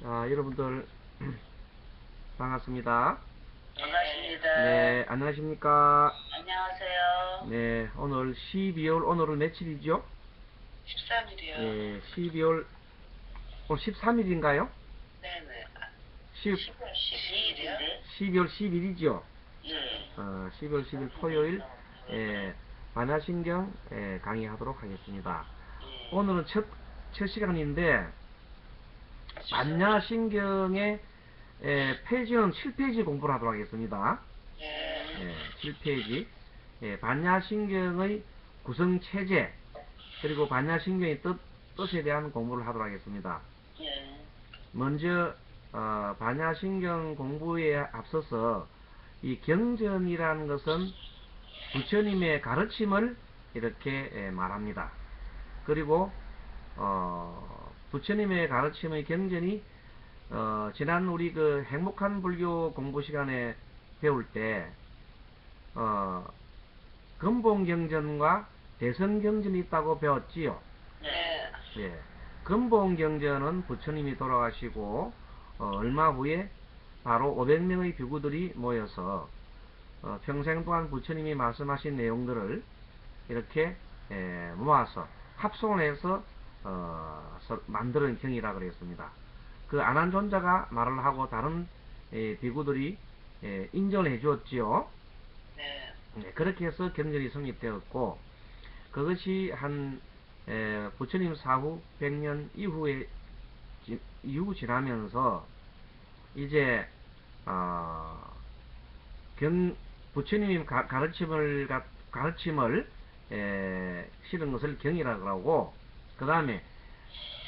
여러분들 반갑습니다. 반갑습니다. 네, 안녕하십니까? 안녕하세요. 네, 오늘 12월 오늘은 며칠이죠? 13일이요. 네, 12월 오늘 13일인가요? 네네. 10, 12일이요? 12월 10일이죠? 네. 12월 10일 토요일 반야신경 강의하도록 하겠습니다. 오늘은 첫 시간인데 반야신경의 페이지는 7페이지 공부를 하도록 하겠습니다. 네. 7페이지 반야신경의 구성체제 그리고 반야신경의 뜻에 대한 공부를 하도록 하겠습니다. 네. 먼저 반야신경 공부에 앞서서 이 경전이라는 것은 부처님의 가르침을 이렇게 말합니다. 그리고 부처님의 가르침의 경전이 지난 우리 그 행복한 불교 공부 시간에 배울 때 근본경전과 대성경전이 있다고 배웠지요. 네. 예. 근본경전은 부처님이 돌아가시고 얼마 후에 바로 500명의 비구들이 모여서 평생 동안 부처님이 말씀하신 내용들을 이렇게 모아서 합송을 해서 만드는 경이라 그랬습니다. 그 안한존자가 말을 하고 다른 비구들이 인정을 해주었지요. 네. 그렇게 해서 경전이 성립되었고 그것이 한 부처님 사후 100년 이후 지나면서 이제 부처님이 가르침을 실은 것을 경이라고 하고 그 다음에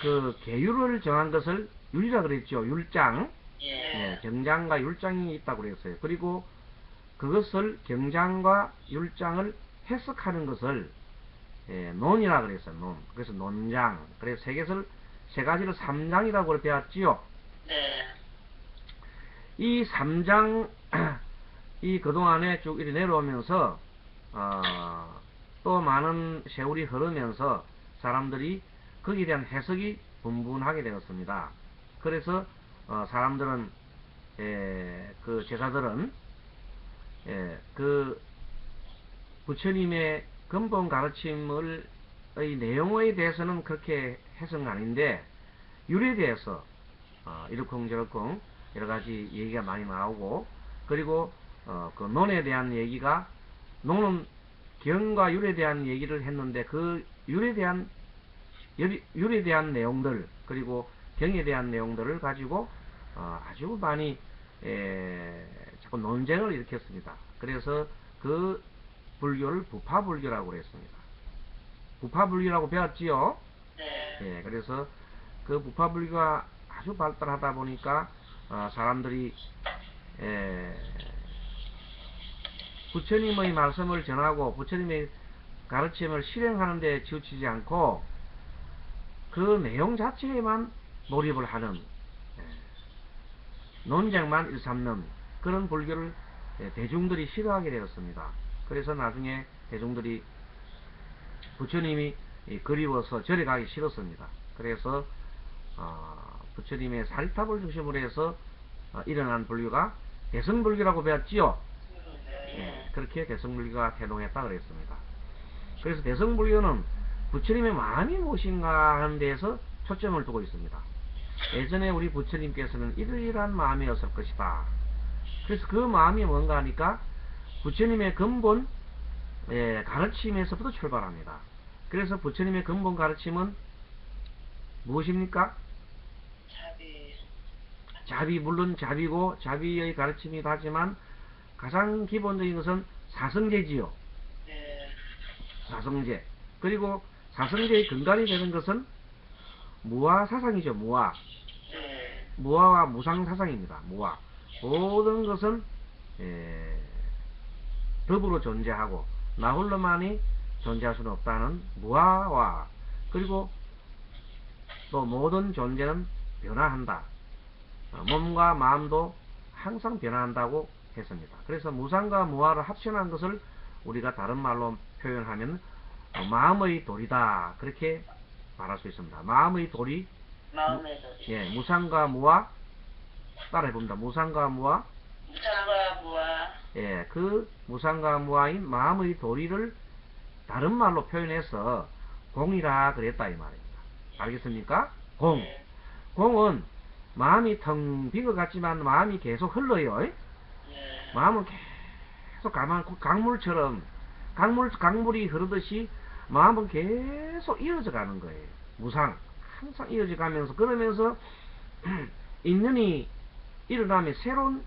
그 계율을 정한 것을 율이라 그랬죠. 율장. 예. 경장과 율장이 있다고 그랬어요. 그리고 그것을 경장과 율장을 해석하는 것을 논이라 그랬어요. 논. 그래서 논장. 그래서 세 가지를 삼장이라고 배웠지요. 네. 이 삼장 이 그동안에 쭉 이렇게 내려오면서 또 많은 세월이 흐르면서 사람들이 거기에 대한 해석이 분분하게 되었습니다. 그래서 사람들은 그 제자들은 그 부처님의 근본 가르침의 내용에 대해서는 그렇게 해석은 아닌데 율에 대해서 이러쿵저러쿵 여러가지 얘기가 많이 나오고 그리고 그 논에 대한 얘기가 논은 경과 율에 대한 얘기를 했는데 그 율에 대한 내용들 그리고 경에 대한 내용들을 가지고 아주 많이 자꾸 논쟁을 일으켰습니다. 그래서 그 불교를 부파불교라고 그랬습니다. 부파불교라고 배웠지요. 네. 그래서 그 부파불교가 아주 발달하다 보니까 사람들이 부처님의 말씀을 전하고 부처님의 가르침을 실행하는 데 치우치지 않고 그 내용 자체에만 몰입을 하는 논쟁만 일삼는 그런 불교를 대중들이 싫어하게 되었습니다. 그래서 나중에 대중들이 부처님이 그리워서 절에 가기 싫었습니다. 그래서 부처님의 사리탑을 중심으로 해서 일어난 불교가 대성불교라고 배웠지요. 그렇게 대성불교가 태동했다 그랬습니다. 그래서 대성불교는 부처님의 마음이 무엇인가 하는 데에서 초점을 두고 있습니다. 예전에 우리 부처님께서는 이러이러한 마음이었을 것이다. 그래서 그 마음이 뭔가 하니까 부처님의 근본 가르침에서부터 출발합니다. 그래서 부처님의 근본 가르침은 무엇입니까? 자비, 물론 자비고 자비의 가르침이기도 하지만 가장 기본적인 것은 사성제지요. 네. 사성제. 그리고 사성제의 근간이 되는 것은 무아사상이죠. 무아. 네. 무아와 무상사상입니다. 무아. 모든 것은 더불어 존재하고 나 홀로만이 존재할 수는 없다는 무아와 그리고 또 모든 존재는 변화한다. 몸과 마음도 항상 변화한다고 했습니다. 그래서 무상과 무아를 합쳐놓은 것을 우리가 다른 말로 표현하면 마음의 도리다 그렇게 말할 수 있습니다. 마음의 도리 마음의 도리. 예, 무상과 무와 따라해 봅니다. 무상과 무와 무상과 무와 예, 그 무상과 무아인 마음의 도리를 다른 말로 표현해서 공이라 그랬다 이 말입니다. 알겠습니까? 공. 예. 공은 마음이 텅 빈 것 같지만 마음이 계속 흘러요. 예. 마음은 계속 강물처럼 강물이 흐르듯이 마음은 계속 이어져 가는 거예요. 무상. 항상 이어져 가면서 그러면서 인연이 일어나면 새로운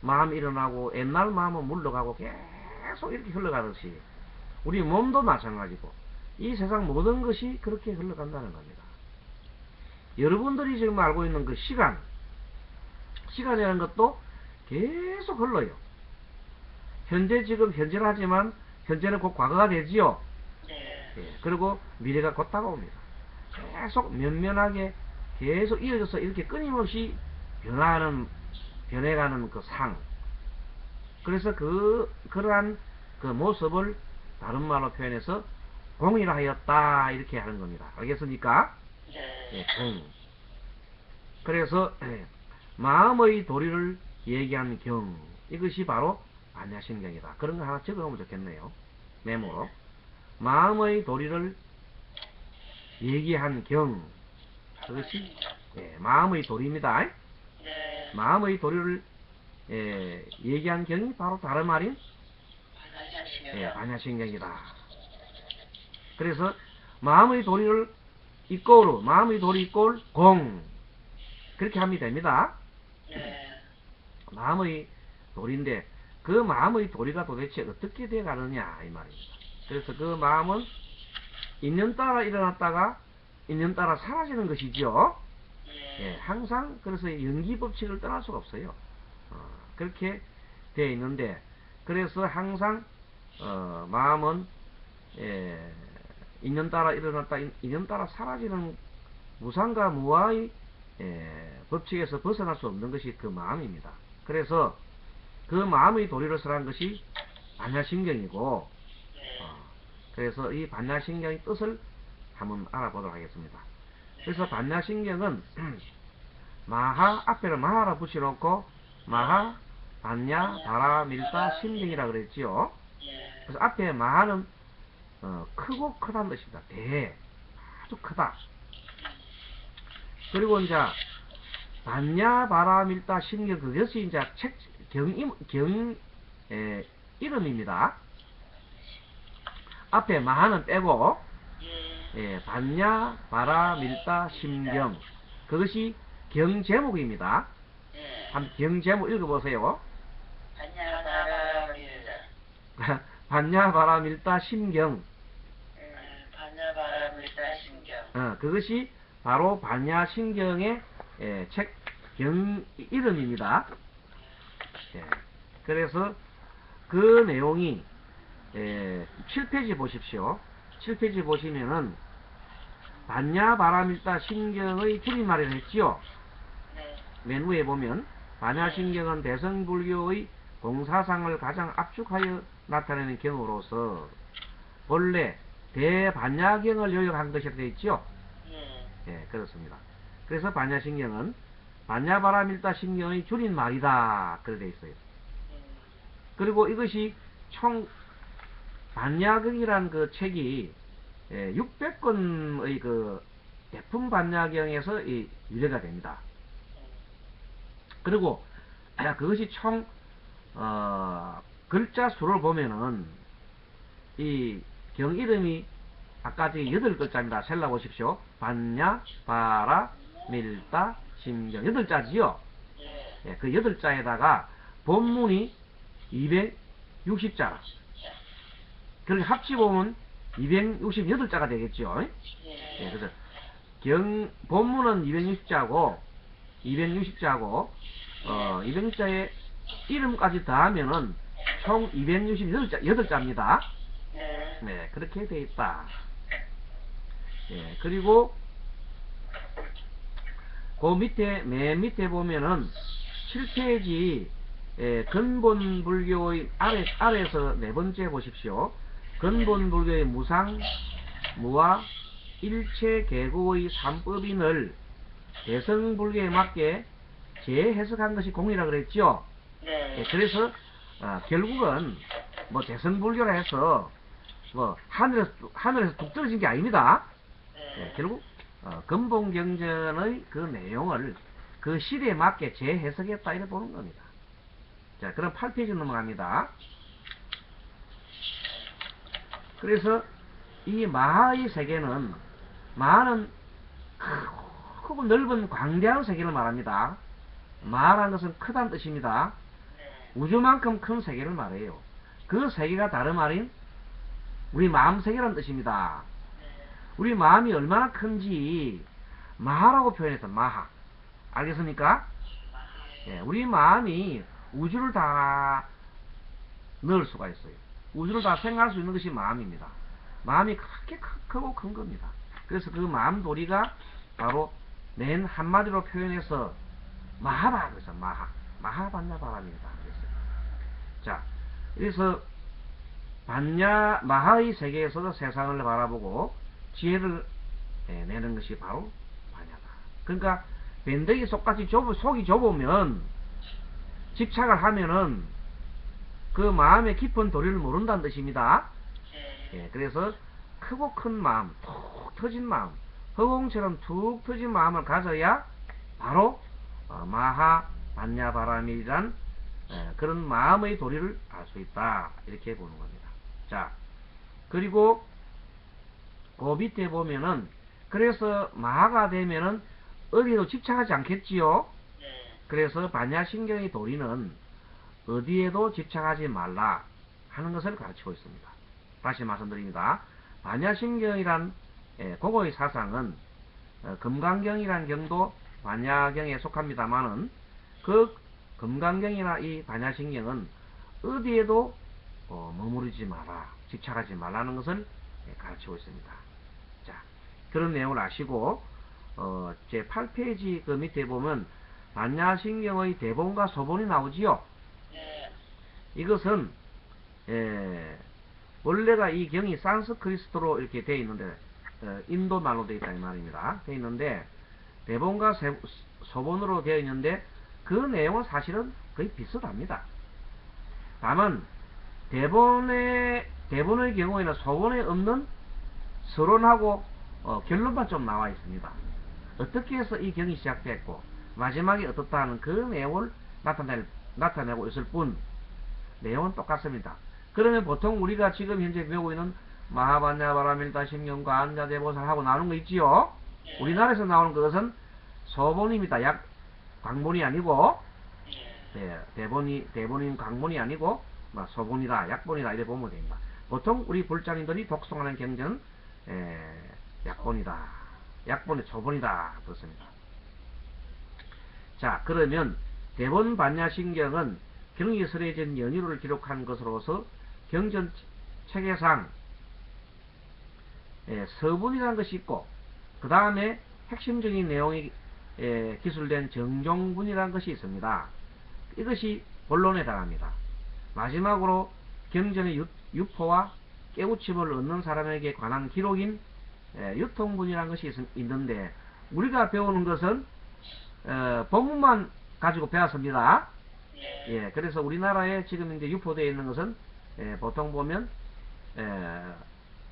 마음이 일어나고 옛날 마음은 물러가고 계속 이렇게 흘러가듯이 우리 몸도 마찬가지고 이 세상 모든 것이 그렇게 흘러간다는 겁니다. 여러분들이 지금 알고 있는 그 시간이라는 것도 계속 흘러요. 현재 지금 현재하지만 현재는 곧 과거가 되지요. 네. 예, 그리고 미래가 곧 다가옵니다. 계속 면면하게 계속 이어져서 이렇게 끊임없이 변해가는 그 상. 그래서 그러한 그 모습을 다른 말로 표현해서 공이라 하였다 이렇게 하는 겁니다. 알겠습니까? 네. 예, 공. 그래서 마음의 도리를 얘기하는 경, 이것이 바로 반야신경이다. 그런 거 하나 적어놓으면 좋겠네요. 메모로. 마음의 도리를 얘기한 경, 그것이 마음의 도리입니다. 네. 마음의 도리를 얘기한 경이 바로 다른 말인 반야신경이다. 그래서 마음의 도리를 이꼬르, 마음의 도리 이꼴 공, 그렇게 하면 됩니다. 네. 마음의 도리인데 그 마음의 도리가 도대체 어떻게 돼 가느냐 이 말입니다. 그래서 그 마음은 인연 따라 일어났다가 인연 따라 사라지는 것이죠. 예, 항상 그래서 연기 법칙을 떠날 수가 없어요. 그렇게 되어 있는데 그래서 항상 마음은 인연 따라 일어났다 인연 따라 사라지는 무상과 무아의 법칙에서 벗어날 수 없는 것이 그 마음입니다. 그래서 그 마음의 도리를 설한 것이 반야신경이고 그래서 이 반야신경의 뜻을 한번 알아보도록 하겠습니다. 그래서 반야신경은 마하 앞에를 마하라 붙여놓고 마하 반야 바라 밀다 신경이라 그랬지요. 그래서 앞에 마하는 크고 크다는 뜻입니다. 아주 크다. 그리고 이제 반야 바라 밀다 신경, 그것이 이제 이름입니다. 앞에 마하는 빼고 반야 바라 밀다 심경, 그것이 경 제목입니다. 한번 경 제목 읽어보세요. 반야 바라 밀다 심경. 그것이 바로 반야신경의 책 경 이름입니다. 그래서 그 내용이 7페이지 보십시오. 7페이지 보시면은 반야 바라밀다 신경의 줄임말이라 했지요. 맨 위에 보면 반야신경은 대성불교의 공사상을 가장 압축하여 나타내는 경으로서 본래 대반야경을 요역한 것이라 되어 있지요. 예, 그렇습니다. 그래서 반야신경은 반야바라밀다 신경의 줄임말이다 그렇게 되어 있어요. 그리고 이것이 총 반야경이라는 그 책이 600권의 그 대품 반야경에서 유래가 됩니다. 그리고 그것이 총 글자 수를 보면은 이 경 이름이 아까 8글자입니다. 셀라 보십시오. 반야 바라 밀다 심경 8자지요. 예, 그 8자에다가 본문이 260자. 그렇게 합치보면 268자가 되겠죠. 예, 그래서 본문은 260자고 260자에 이름까지 더하면은 총 268자입니다. 네, 그렇게 되어 있다. 예, 그리고 그 밑에 맨 밑에 보면은 7페이지 근본 불교의 아래에서 네 번째 보십시오. 근본 불교의 무상, 무아, 일체 계고의 삼법인을 대성불교에 맞게 재해석한 것이 공이라 그랬죠. 네. 예, 그래서 결국은 뭐 대성불교라 해서 뭐 하늘에서 뚝 떨어진 게 아닙니다. 예, 결국 근본경전의 그 내용을 그 시대에 맞게 재해석했다 이렇게 보는 겁니다. 자, 그럼 8페이지 넘어갑니다. 그래서 이 마하의 세계는, 마하는 크고 넓은 광대한 세계를 말합니다. 마하라는 것은 크다는 뜻입니다. 우주만큼 큰 세계를 말해요. 그 세계가 다름 아닌 우리 마음 세계라는 뜻입니다. 우리 마음이 얼마나 큰지 마하라고 표현했다. 마하. 알겠습니까? 예, 우리 마음이 우주를 다 넣을 수가 있어요. 우주를 다 생각할 수 있는 것이 마음입니다. 마음이 그렇게 크고 큰 겁니다. 그래서 그 마음 도리가 바로 맨 한마디로 표현해서 마하바 그래서 마하반야바람이다 그랬어요. 자, 그래서 마하의 세계에서도 세상을 바라보고 지혜를 내는 것이 바로 반야다. 그러니까 밴댕이 속같이 속이 좁으면 집착을 하면은 그 마음의 깊은 도리를 모른다는 뜻입니다. 예, 그래서 크고 큰 마음, 툭 터진 마음, 허공처럼 툭 터진 마음을 가져야 바로 마하 반야바람이란 그런 마음의 도리를 알 수 있다 이렇게 보는 겁니다. 자, 그리고 그 밑에 보면은 그래서 마하가 되면은 어디에도 집착하지 않겠지요. 그래서 반야신경의 도리는 어디에도 집착하지 말라 하는 것을 가르치고 있습니다. 다시 말씀드립니다. 반야신경이란 고고의 사상은 금강경이란 경도 반야경에 속합니다만은 그 금강경이나 이 반야신경은 어디에도 머무르지 마라, 집착하지 말라는 것을 가르치고 있습니다. 자, 그런 내용을 아시고 제 8페이지 그 밑에 보면 반야신경의 대본과 소본이 나오지요. 이것은 원래가 이 경이 산스크리트로 이렇게 되어 있는데 인도 말로 되어 있다 이 말입니다. 되어 있는데 대본과 소본으로 되어 있는데 그 내용은 사실은 거의 비슷합니다. 다만 대본의 경우에는 소본에 없는 서론하고 결론만 좀 나와 있습니다. 어떻게 해서 이 경이 시작됐고 마지막에 어떻다 하는 그 내용을 나타내고 있을 뿐 내용은 똑같습니다. 그러면 보통 우리가 지금 현재 배우고 있는 마하반야바라밀다 심경과 안자대보살 하고 나오는 거 있지요. 우리나라에서 나오는 것은 소본입니다. 광본이 아니고 대본인 광본이 아니고 소본이다 약본이다 이렇게 보면 됩니다. 보통 우리 불자님들이 독송하는 경전은 약본이다, 약본의 초본이다 그렇습니다. 자, 그러면 대본 반야신경은 경이 설해진 연유를 기록한 것으로서 경전 체계상 서분이라는 것이 있고 그 다음에 핵심적인 내용이 기술된 정종분이라는 것이 있습니다. 이것이 본론에 해당합니다. 마지막으로 경전의 유포와 깨우침을 얻는 사람에게 관한 기록인 유통분이라는 것이 있는데 우리가 배우는 것은 본문만 가지고 배웠습니다. 예, 그래서 우리나라에 지금 이제 유포되어 있는 것은 보통 보면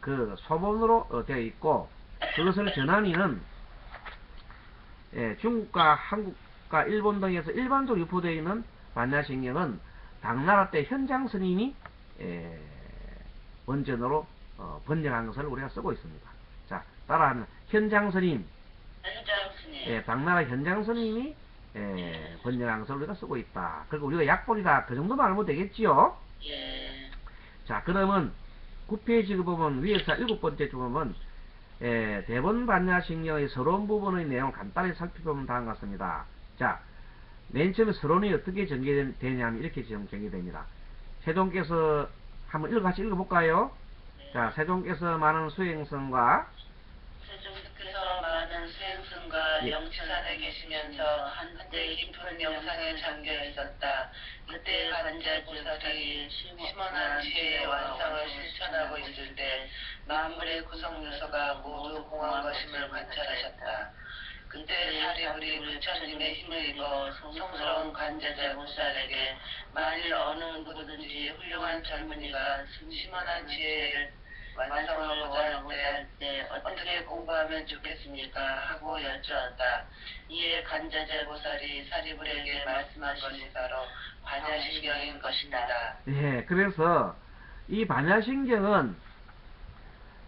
그 소본으로 되어 있고 그것을 전한이는 중국과 한국과 일본 등에서 일반적으로 유포되어 있는 반야신경은 당나라 때 현장 스님이 원전으로 번역한 것을 우리가 쓰고 있습니다. 자, 따라하면 현장 스님, 당나라 현장 스님이 번역한 것을 우리가 쓰고 있다. 그리고 우리가 약본이다. 그 정도만 알면 되겠지요. 자, 그러면 9페이지 보면 위에서 7번째 줄 보면 대본 반야신경의 서론 부분의 내용을 간단히 살펴보면 다음과 같습니다. 자, 맨 처음에 서론이 어떻게 전개되냐면 이렇게 전개됩니다. 세종께서 한번 같이 읽어볼까요? 자, 세종께서 많은 수행성과 세종께서 많은 수행성과 영천안에 계시면서 한때 깊은 명상에 잠겨 있었다. 그때 관자보살이 심원한 지혜의 완성을 실천하고 있을 때 만물의 구성 요소가 모두 공한 것임을 관찰하셨다. 그때 사리불이 부처님의 힘을 입어 성스러운 관자재 보살에게 만일 어느 누구든지 훌륭한 젊은이가 심원한 지혜를 완성을 원할 때 어떻게 공부하면 좋겠습니까? 하고 여쭈었다. 이에 관자재 보살이 사리불에게 말씀하신 것이 바로 반야신경인 것입니다. 예, 그래서 이 반야신경은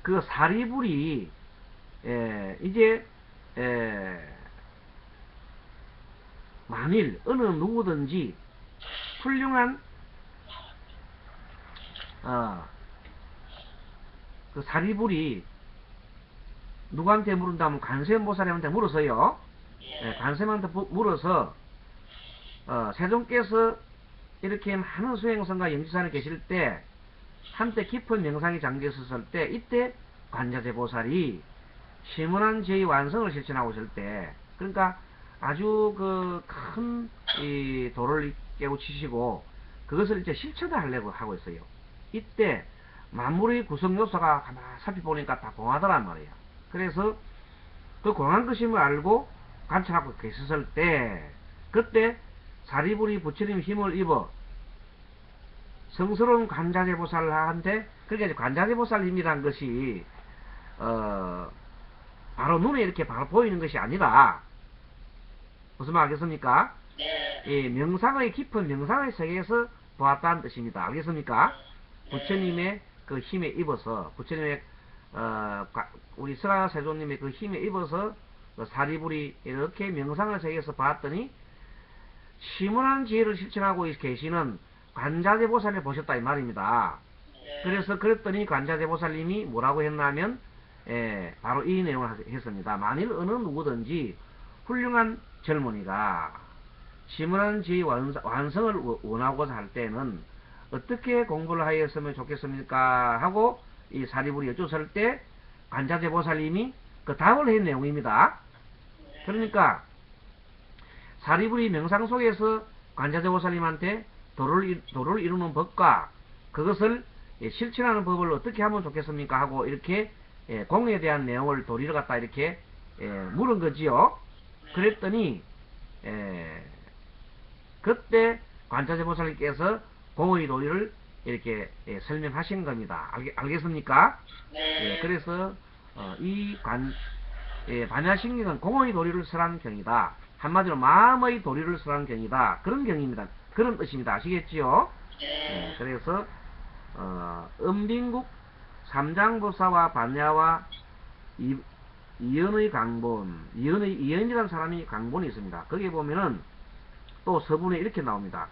그 사리불이 이제 만일 어느 누구든지 훌륭한 그 사리불이 누구한테 물은다면 관세음보살한테 물어서요. 관세음한테 물어서 세존께서 이렇게 많은 수행성과 영지산에 계실 때 한때 깊은 명상이 잠겨 있었을 때 이때 관자재보살이 심원한 제의 완성을 실천하고 있을 때 그러니까 아주 그 큰 이 도를 깨우치시고 그것을 이제 실천을 하려고 하고 있어요. 이때 만물의 구성 요소가 가만 살펴보니까 다 공하더란 말이에요. 그래서 그 공한 것임을 알고 관찰하고 계셨을 때 그때 사리불이 부처님 힘을 입어 성스러운 관자재보살한테 그러니까 관자재보살 힘이란 것이 바로 눈에 이렇게 바로 보이는 것이 아니라 무슨 말 알겠습니까? 네. 예, 명상의 깊은 명상의 세계에서 보았다는 뜻입니다. 알겠습니까? 부처님의 그 힘에 입어서 부처님의 우리 설화세존님의 그 힘에 입어서 그 사리불이 이렇게 명상의 세계에서 봤더니 심원한 지혜를 실천하고 계시는 관자재보살을 보셨다 이 말입니다. 그래서 그랬더니 관자재보살님이 뭐라고 했냐면 바로 이 내용을 했습니다. 만일 어느 누구든지 훌륭한 젊은이가 심원한 지혜의 완성을 원하고자 할 때는 어떻게 공부를 하였으면 좋겠습니까? 하고 이 사리불이 여쭈었을 때 관자재보살님이 그 답을 한 내용입니다. 그러니까 사리불이 명상 속에서 관자재보살님한테 도를 이루는 법과 그것을 실천하는 법을 어떻게 하면 좋겠습니까? 하고 이렇게 공에 대한 내용을 도리를 갖다 이렇게 물은 거지요. 그랬더니 그때 관자재보살님께서 공의 도리를 이렇게 설명하신 겁니다. 알겠습니까? 네. 그래서 이 반야신경은 공의 도리를 설한 경이다. 한마디로 마음의 도리를 설한 경이다. 그런 경입니다. 그런 뜻입니다. 아시겠지요? 네. 그래서 은빈국 삼장보사와 반야와 이연의 강본, 이연이라는 사람이 강본이 있습니다. 거기에 보면은 또 서문에 이렇게 나옵니다.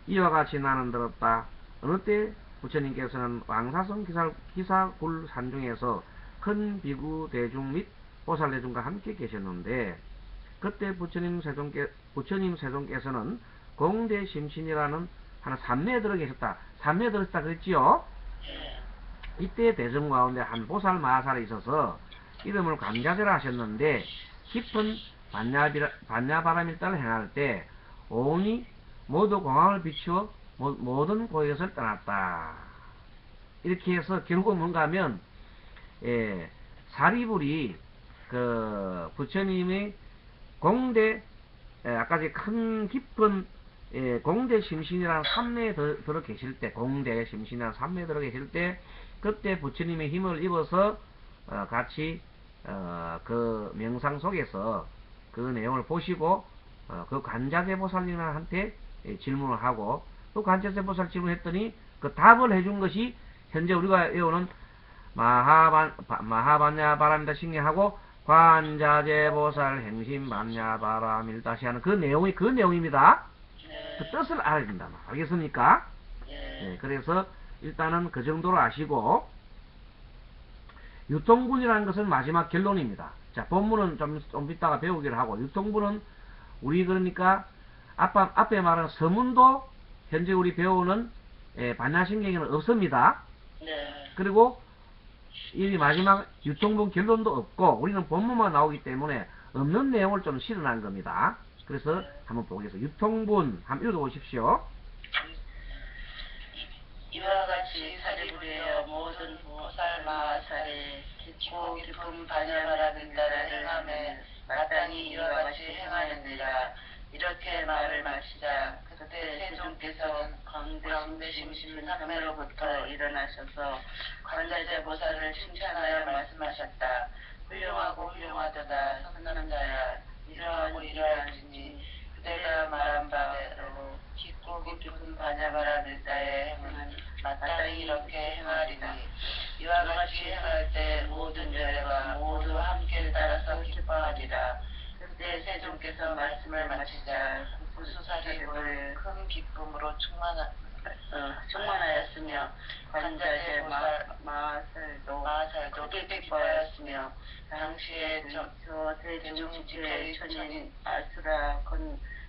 이와 같이 나는 들었다. 어느 때 부처님께서는 왕사성 기사굴 산중에서 큰 비구 대중 및 보살 대중과 함께 계셨는데 그때 부처님 세존께서는 공대 심신이라는 하나 산매에 들어 계셨다. 산매에 들었다 그랬지요? 이때 대중 가운데 한 보살 마하살이 있어서 이름을 관자재라 하셨는데 깊은 반야바람일 따라 행할 때 온이 모두 공황을 비추어 모든 고역을 떠났다. 이렇게 해서 결국 뭔가 하면 사리불이 그 부처님의 공대 아까 큰 깊은 공대 심신이라는 산매에 들어 계실 때 공대 심신이라는 산매에 들어 계실 때 그때 부처님의 힘을 입어서 같이 그 명상 속에서 그 내용을 보시고 그 관자재보살님한테 질문을 하고 또 관자재보살 질문했더니 그 답을 해준 것이 현재 우리가 외우는 마하반야바람일다 신경하고 관자재보살 행심반야바람일다시 하는 그 내용입니다. 그 뜻을 알아야 된다. 알겠습니까? 네, 그래서 일단은 그 정도로 아시고 유통분이라는 것은 마지막 결론입니다. 자, 본문은 좀 이따가 배우기를 하고 유통분은 우리 그러니까 앞에 말한 서문도 현재 우리 배우는 반야신경에는 없습니다. 네. 그리고 이 마지막 유통분 결론도 없고 우리는 본문만 나오기 때문에 없는 내용을 좀 실어난 겁니다. 그래서 한번 보겠습니다. 유통분 한번 읽어보십시오. 이와 같이 사리불이여 모든 보살 마하살의 깊고 깊은 반야바람을 따라 행함에 마땅히 이와 같이 행하느니라. 이렇게 말을 마치자 그때 세존께서 광대 심심한 산매로부터 일어나셔서 관자재보살을 칭찬하여 말씀하셨다. 훌륭하고 훌륭하도다. 선남자야, 이러하고 이러하시니 그대가 말한 바대로 깊고 깊은 반야바람을 따에 행은 마땅히 이렇게 행하리니 이와 같이 행할 때 모든 죄가 모두 함께 따라서 기뻐하리라. 그때 세존께서 말씀을 마치자 구수사리를 큰 기쁨으로 충만하였으며 관자재 마살도 크게 기뻐하였으며 당시에 저 대중지의 천인 아수라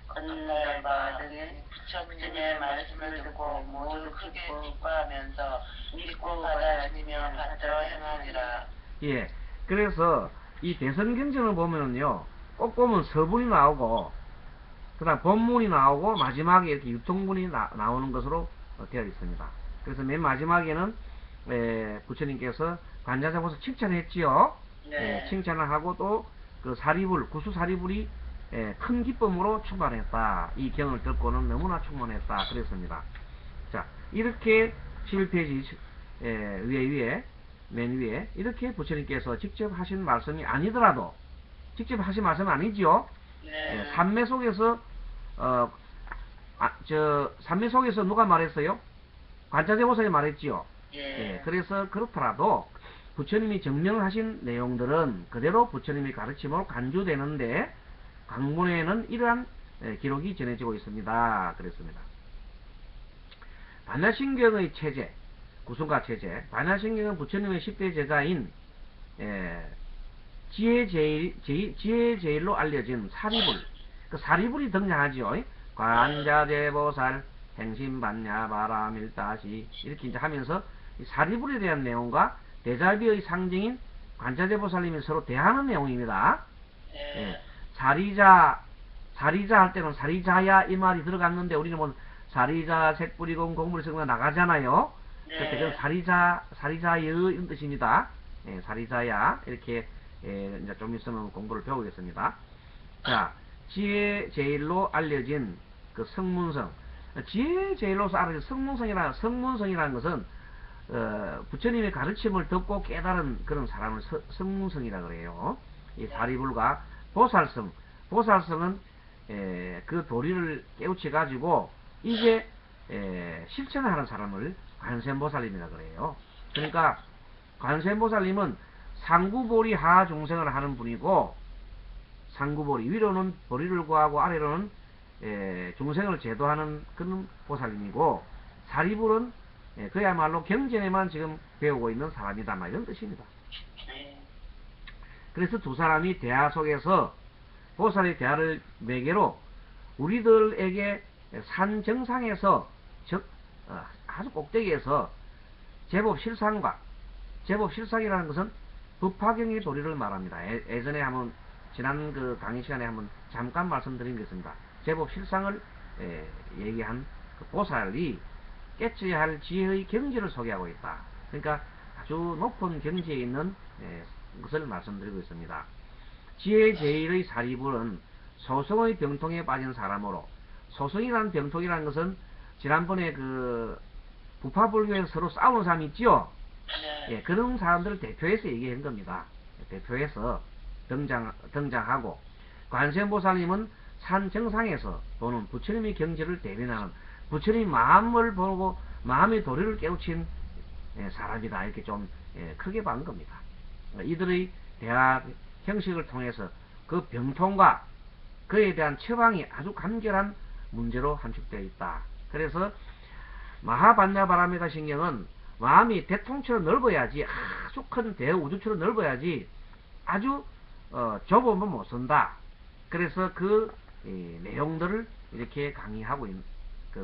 건달바 등의 부처님의 말씀을 듣고 모두 크게 기뻐하면서 믿고 받아들이며 받들어 행하니라. 예, 그래서 이 대선경전을 보면은요, 꼭 보면 서문이 나오고, 그 다음 본문이 나오고, 마지막에 이렇게 유통문이 나오는 것으로 되어 있습니다. 그래서 맨 마지막에는 부처님께서 관자재보살 칭찬했지요. 네. 칭찬을 하고 또 그 사리불, 구수사리불이 큰 기쁨으로 충만했다. 이 경을 듣고는 너무나 충만했다. 그랬습니다. 자, 이렇게 11페이지 맨 위에 이렇게 부처님께서 직접 하신 말씀이 아니더라도, 직접 하신 말씀은 아니지요. 네. 삼매 속에서 삼매 속에서 누가 말했어요? 관자재보살이 말했지요. 예. 그래서 그렇더라도 부처님이 증명하신 내용들은 그대로 부처님의 가르침으로 간주되는데 강문에는 이러한 기록이 전해지고 있습니다. 그랬습니다. 반야신경의 체제, 구순가 체제. 반야신경은 부처님의 10대 제자인 지혜제일로 알려진 사리불, 그 사리불이 등장하지요. 관자재보살 행심반야바라밀다시 이렇게 이제 하면서 이 사리불에 대한 내용과 대자비의 상징인 관자재보살님이 서로 대하는 내용입니다. 예. 사리자 할 때는 사리자야 이 말이 들어갔는데 우리는 뭐 사리자 색뿌리공 공물이 쓰거나 나가잖아요. 그때 그건 사리자여 이런 뜻입니다. 사리자야 이렇게 이제 좀 있으면 공부를 배우겠습니다. 자, 지혜 제일로 알려진 그 성문성. 지혜 제일로서 알려진 성문성이라는 것은 부처님의 가르침을 듣고 깨달은 그런 사람을 성문성이라 그래요. 이 사리불과 보살성은 그 도리를 깨우쳐 가지고 이제 실천하는 사람을 관세음보살님이라 그래요. 그러니까 관세음보살님은 상구보리 하 중생을 하는 분이고, 상구보리 위로는 보리를 구하고 아래로는 중생을 제도하는 그런 보살님이고, 사리불은 그야말로 경전에만 지금 배우고 있는 사람이다, 막 이런 뜻입니다. 그래서 두 사람이 대화 속에서 보살의 대화를 매개로 우리들에게 산 정상에서, 즉 아주 꼭대기에서 제법 실상이라는 것은 법화경의 도리를 말합니다. 예전에 한번 지난 그 강의 시간에 한번 잠깐 말씀드린 게 있습니다. 제법 실상을 얘기한 그 보살이 깨쳐야 할 지혜의 경지를 소개하고 있다. 그러니까 아주 높은 경지에 있는 것을 말씀드리고 있습니다. 지혜 제일의 사리불은 소성의 병통에 빠진 사람으로, 소성이라는 병통이라는 것은 지난번에 그 부파불교에서 서로 싸우는 사람이 있지요. 그런 사람들을 대표해서 얘기한 겁니다. 대표해서 등장하고, 관세음보살님은 산 정상에서 보는 부처님의 경지를 대변하는, 부처님 마음을 보고 마음의 도리를 깨우친 사람이다. 이렇게 좀 크게 본 겁니다. 이들의 대화 형식을 통해서 그 병통과 그에 대한 처방이 아주 간결한 문제로 함축되어 있다. 그래서 마하반야바라미다 신경은 마음이 대통처럼 넓어야지, 아주 큰 대우주처럼 넓어야지 아주 좁으면 못 쓴다. 그래서 그 내용들을 이렇게 강의하고 있는,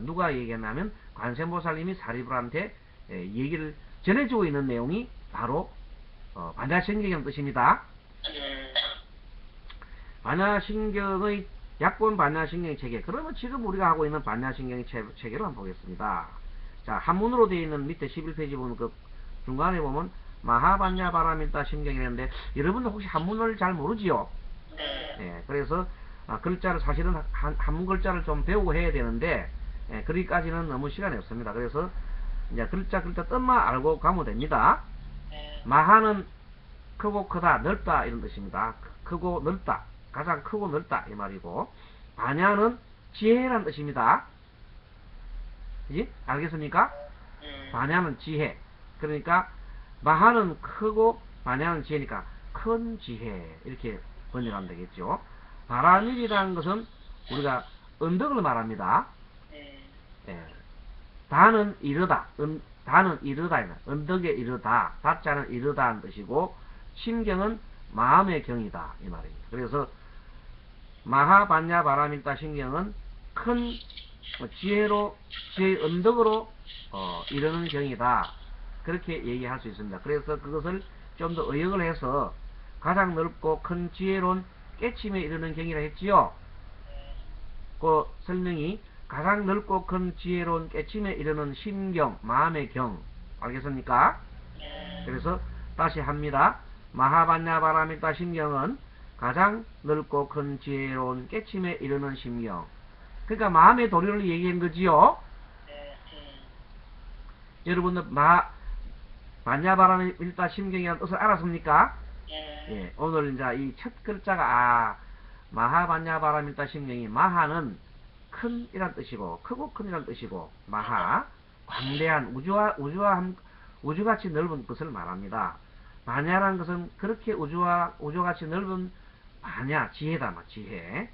누가 얘기했냐면 관세음보살님이 사리불한테 얘기를 전해주고 있는 내용이 바로 반야신경의 뜻입니다. 반야신경의 약본 반야신경의 체계. 그러면 지금 우리가 하고 있는 반야신경의 체계를 한번 보겠습니다. 자, 한문으로 되어 있는 밑에 11페이지 보면 그 중간에 보면 마하반야바라밀다 신경이라는데 여러분들 혹시 한문을 잘 모르지요? 네. 예, 그래서 글자를 사실은 한문 글자를 좀 배우고 해야 되는데 거기까지는 너무 시간이 없습니다. 그래서 이제 글자 뜻만 알고 가면 됩니다. 네. 마하는 크고 크다, 넓다 이런 뜻입니다. 크고 넓다, 가장 크고 넓다 이 말이고, 반야는 지혜라는 뜻입니다. 그지? 알겠습니까? 반야는 지혜. 그러니까 마하는 크고 반야는 지혜니까 큰 지혜 이렇게 번역하면 되겠죠. 바라밀이라는 것은 우리가 언덕을 말합니다. 네. 예. 다는 이르다, 다는 이르다, 언덕에 이르다, 다자는 이르다는 뜻이고, 심경은 마음의 경이다 이 말입니다. 그래서 마하반야 바라밀다 신경은 큰 지혜로, 지혜의 언덕으로 이르는 경이다, 그렇게 얘기할 수 있습니다. 그래서 그것을 좀 더 의역을 해서 가장 넓고 큰 지혜로운 깨침에 이르는 경이라 했지요. 그 설명이 가장 넓고 큰 지혜로운 깨침에 이르는 심경, 마음의 경. 알겠습니까? 그래서 다시 합니다. 마하반야바라밀다 심경은 가장 넓고 큰 지혜로운 깨침에 이르는 심경. 그러니까 마음의 도리를 얘기한 거지요. 여러분들 반야바라밀다 심경이라는 뜻을 알았습니까? 예, 오늘 이제 이 첫 글자가 마하반야바라밀다 심경이, 마하는 큰이란 뜻이고 크고 큰이란 뜻이고, 마하 광대한 우주같이 넓은 것을 말합니다. 반야라는 것은 그렇게 우주같이 넓은 반야, 지혜다, 지혜.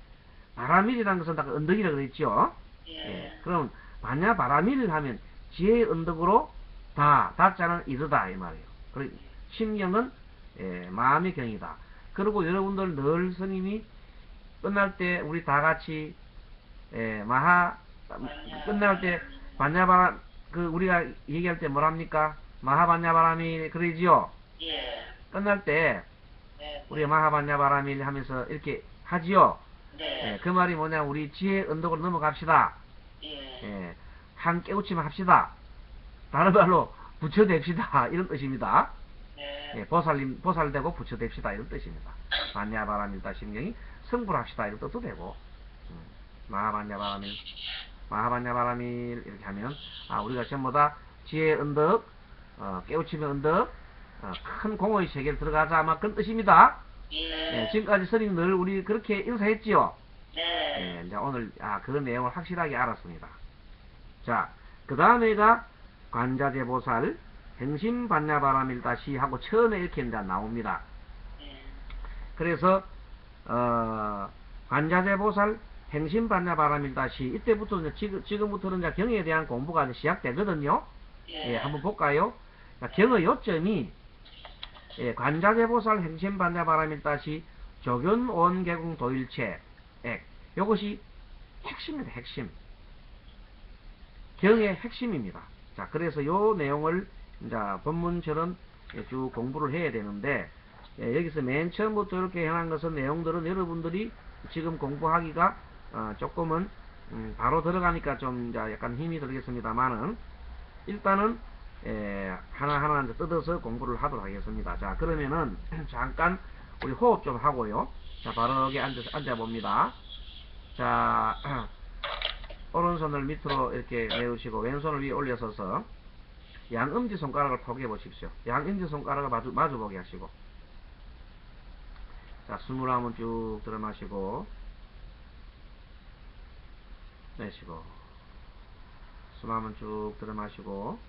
바라밀이라는 것은 아까 언덕이라고 그랬죠. 예, 그럼 반야 바라밀을 하면 지혜의 언덕으로 다자는 이르다 이 말이에요. 그리고 심경은 마음의 경이다. 그리고 여러분들 늘 스님이 끝날 때 우리 다 같이 끝날 때 반야바람, 우리가 얘기할 때 뭐랍니까? 마하반야바람이 그러지요? 예. 끝날 때 우리가 마하반야바람이 하면서 이렇게 하지요? 네. 그 말이 뭐냐, 우리 지혜 언덕으로 넘어갑시다. 한 깨우침 합시다. 다른 말로 부처됩시다 이런 뜻입니다. 보살되고 부처됩시다 이런 뜻입니다. 반야바라밀다 심경이 성불합시다 이런 뜻도 되고, 마하반야바라밀 이렇게 하면 우리가 전부 다 지혜의 언덕, 깨우침의 언덕, 큰 공의 세계를 들어가자 아마 그런 뜻입니다. 지금까지 스님 늘 우리 그렇게 인사했지요. 이제 오늘 그 내용을 확실하게 알았습니다. 자, 그 다음에가 관자재보살 행심반야바라밀다시 하고 처음에 이렇게 이제 나옵니다. 그래서 관자재보살 행심반야바라밀다시, 이때부터 이제 지금부터는 이제 경에 대한 공부가 이제 시작되거든요. 한번 볼까요? 경의 요점이 관자재보살 행심반야바라밀다시 조견온개궁 도일체 요것이 핵심입니다. 핵심. 경의 핵심입니다. 자, 그래서 요 내용을 이제 본문처럼 쭉 공부를 해야 되는데, 여기서 맨 처음부터 이렇게 해놓은 것은 내용들은 여러분들이 지금 공부하기가 조금은 바로 들어가니까 좀 이제 약간 힘이 들겠습니다만은, 일단은 하나하나 이제 뜯어서 공부를 하도록 하겠습니다. 자, 그러면은 잠깐 우리 호흡 좀 하고요. 자, 바로 여기 앉아봅니다. 자, 오른손을 밑으로 이렇게 내우시고 왼손을 위에 올려서서 양엄지 손가락을 포개해 보십시오. 양엄지 손가락을 마주보게 하시고, 자, 숨을 한번 쭉 들어 마시고 내쉬고, 숨 한번 쭉 들어 마시고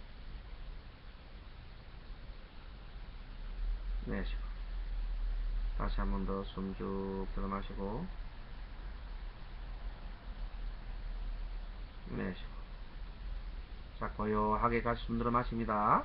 내쉬고, 다시 한번 더 숨 쭉 들어 마시고 내쉬고. 자, 고요하게 다시 숨 들어 마십니다.